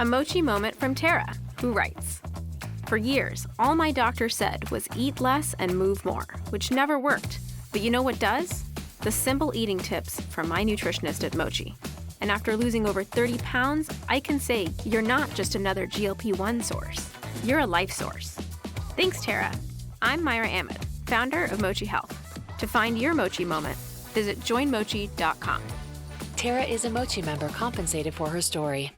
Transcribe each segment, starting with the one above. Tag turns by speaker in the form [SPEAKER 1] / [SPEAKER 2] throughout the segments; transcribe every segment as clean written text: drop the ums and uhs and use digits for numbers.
[SPEAKER 1] A mochi moment from Tara, who writes, "For years, all my doctor said was eat less and move more, which never worked. But you know what does? The simple eating tips from my nutritionist at Mochi. And after losing over 30 pounds, I can say you're not just another GLP-1 source. You're a life source." Thanks, Tara. I'm Myra Ahmed, founder of Mochi Health. To find your Mochi moment, visit joinmochi.com.
[SPEAKER 2] Tara is a Mochi member compensated for her story.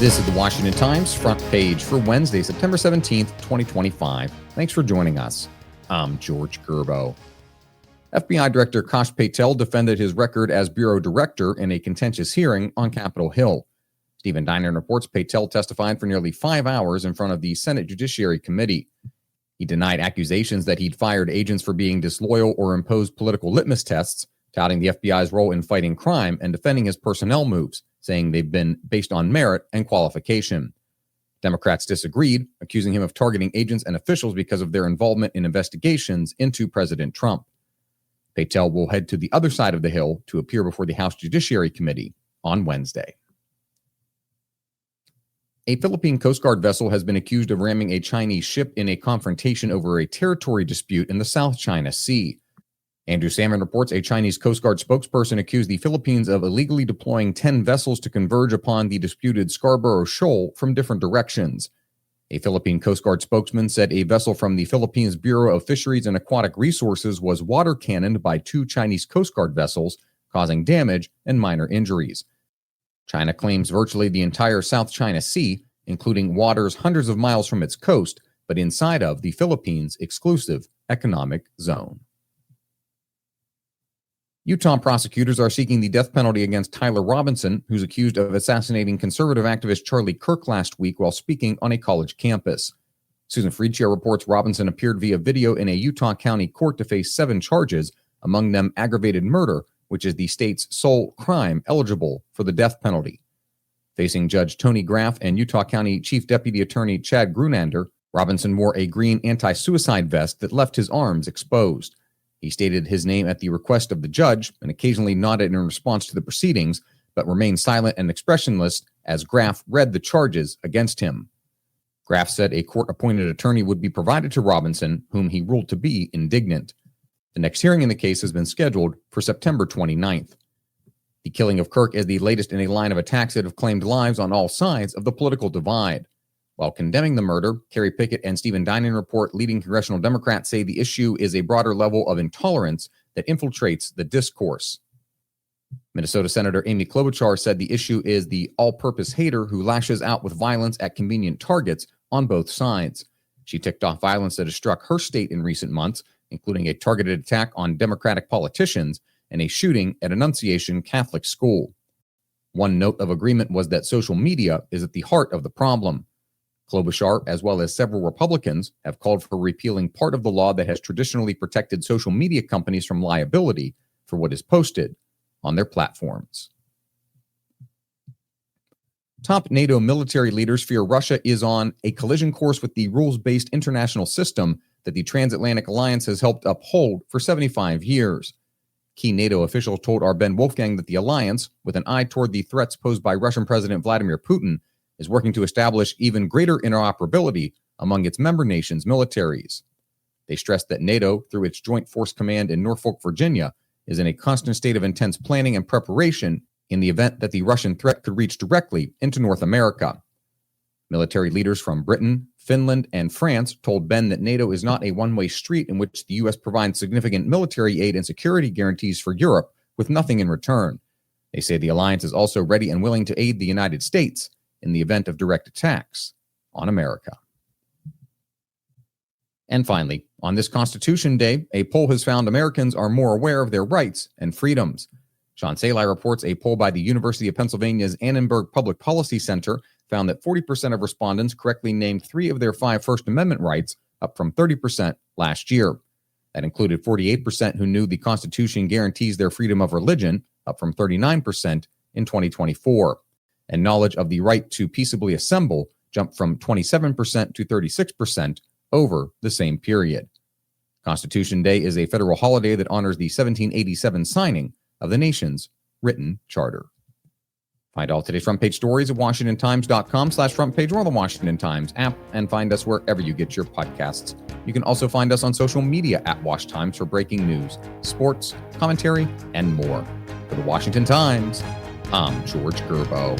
[SPEAKER 3] This is the Washington Times front page for Wednesday, September 17th, 2025. Thanks for joining us. I'm George Gerbo. FBI Director Kash Patel defended his record as bureau director in a contentious hearing on Capitol Hill. Stephen Dinan reports Patel testified for nearly 5 hours in front of the Senate Judiciary Committee. He denied accusations that he'd fired agents for being disloyal or imposed political litmus tests, touting the FBI's role in fighting crime and defending his personnel moves, saying they've been based on merit and qualification. Democrats disagreed, accusing him of targeting agents and officials because of their involvement in investigations into President Trump. Patel will head to the other side of the Hill to appear before the House Judiciary Committee on Wednesday. A Philippine Coast Guard vessel has been accused of ramming a Chinese ship in a confrontation over a territory dispute in the South China Sea. Andrew Salmon reports a Chinese Coast Guard spokesperson accused the Philippines of illegally deploying 10 vessels to converge upon the disputed Scarborough Shoal from different directions. A Philippine Coast Guard spokesman said a vessel from the Philippines Bureau of Fisheries and Aquatic Resources was water cannoned by 2 Chinese Coast Guard vessels, causing damage and minor injuries. China claims virtually the entire South China Sea, including waters hundreds of miles from its coast, but inside of the Philippines' exclusive economic zone. Utah prosecutors are seeking the death penalty against Tyler Robinson, who's accused of assassinating conservative activist Charlie Kirk last week while speaking on a college campus. Susan Friedshare reports Robinson appeared via video in a Utah County court to face 7 charges, among them aggravated murder, which is the state's sole crime eligible for the death penalty. Facing Judge Tony Graff and Utah County Chief Deputy Attorney Chad Grunander, Robinson wore a green anti-suicide vest that left his arms exposed. He stated his name at the request of the judge and occasionally nodded in response to the proceedings, but remained silent and expressionless as Graff read the charges against him. Graff said a court-appointed attorney would be provided to Robinson, whom he ruled to be indignant. The next hearing in the case has been scheduled for September 29th. The killing of Kirk is the latest in a line of attacks that have claimed lives on all sides of the political divide. While condemning the murder, Kerry Pickett and Stephen Dinan report leading congressional Democrats say the issue is a broader level of intolerance that infiltrates the discourse. Minnesota Senator Amy Klobuchar said the issue is the all-purpose hater who lashes out with violence at convenient targets on both sides. She ticked off violence that has struck her state in recent months, including a targeted attack on Democratic politicians and a shooting at Annunciation Catholic School. One note of agreement was that social media is at the heart of the problem. Klobuchar, as well as several Republicans, have called for repealing part of the law that has traditionally protected social media companies from liability for what is posted on their platforms. Top NATO military leaders fear Russia is on a collision course with the rules-based international system that the transatlantic alliance has helped uphold for 75 years. Key NATO officials told our Ben Wolfgang that the alliance, with an eye toward the threats posed by Russian President Vladimir Putin, is working to establish even greater interoperability among its member nations' militaries. They stressed that NATO, through its Joint Force Command in Norfolk, Virginia, is in a constant state of intense planning and preparation in the event that the Russian threat could reach directly into North America. Military leaders from Britain, Finland, and France told Ben that NATO is not a one-way street in which the U.S. provides significant military aid and security guarantees for Europe with nothing in return. They say the alliance is also ready and willing to aid the United States in the event of direct attacks on America. And finally, on this Constitution Day, a poll has found Americans are more aware of their rights and freedoms. Sean Salai reports a poll by the University of Pennsylvania's Annenberg Public Policy Center found that 40% of respondents correctly named 3 of their 5 First Amendment rights, up from 30% last year. That included 48% who knew the Constitution guarantees their freedom of religion, up from 39% in 2024. And knowledge of the right to peaceably assemble jumped from 27% to 36% over the same period. Constitution Day is a federal holiday that honors the 1787 signing of the nation's written charter. Find all today's front page stories at WashingtonTimes.com/front page or on the Washington Times app, and find us wherever you get your podcasts. You can also find us on social media at Wash Times for breaking news, sports, commentary, and more. For the Washington Times, I'm George Gerbo.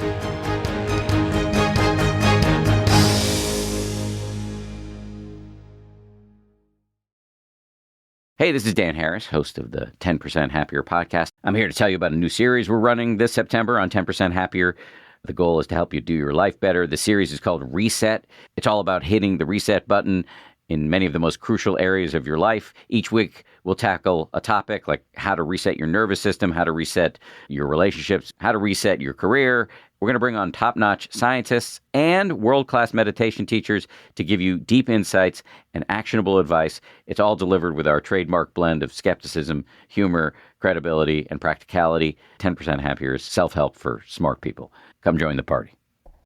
[SPEAKER 4] Hey, this is Dan Harris, host of the 10% Happier podcast. I'm here to tell you about a new series we're running this September on 10% Happier. The goal is to help you do your life better. The series is called Reset. It's all about hitting the reset button in many of the most crucial areas of your life. Each week, we'll tackle a topic like how to reset your nervous system, how to reset your relationships, how to reset your career. We're going to bring on top-notch scientists and world-class meditation teachers to give you deep insights and actionable advice. It's all delivered with our trademark blend of skepticism, humor, credibility, and practicality. 10% Happier is self-help for smart people. Come join the party.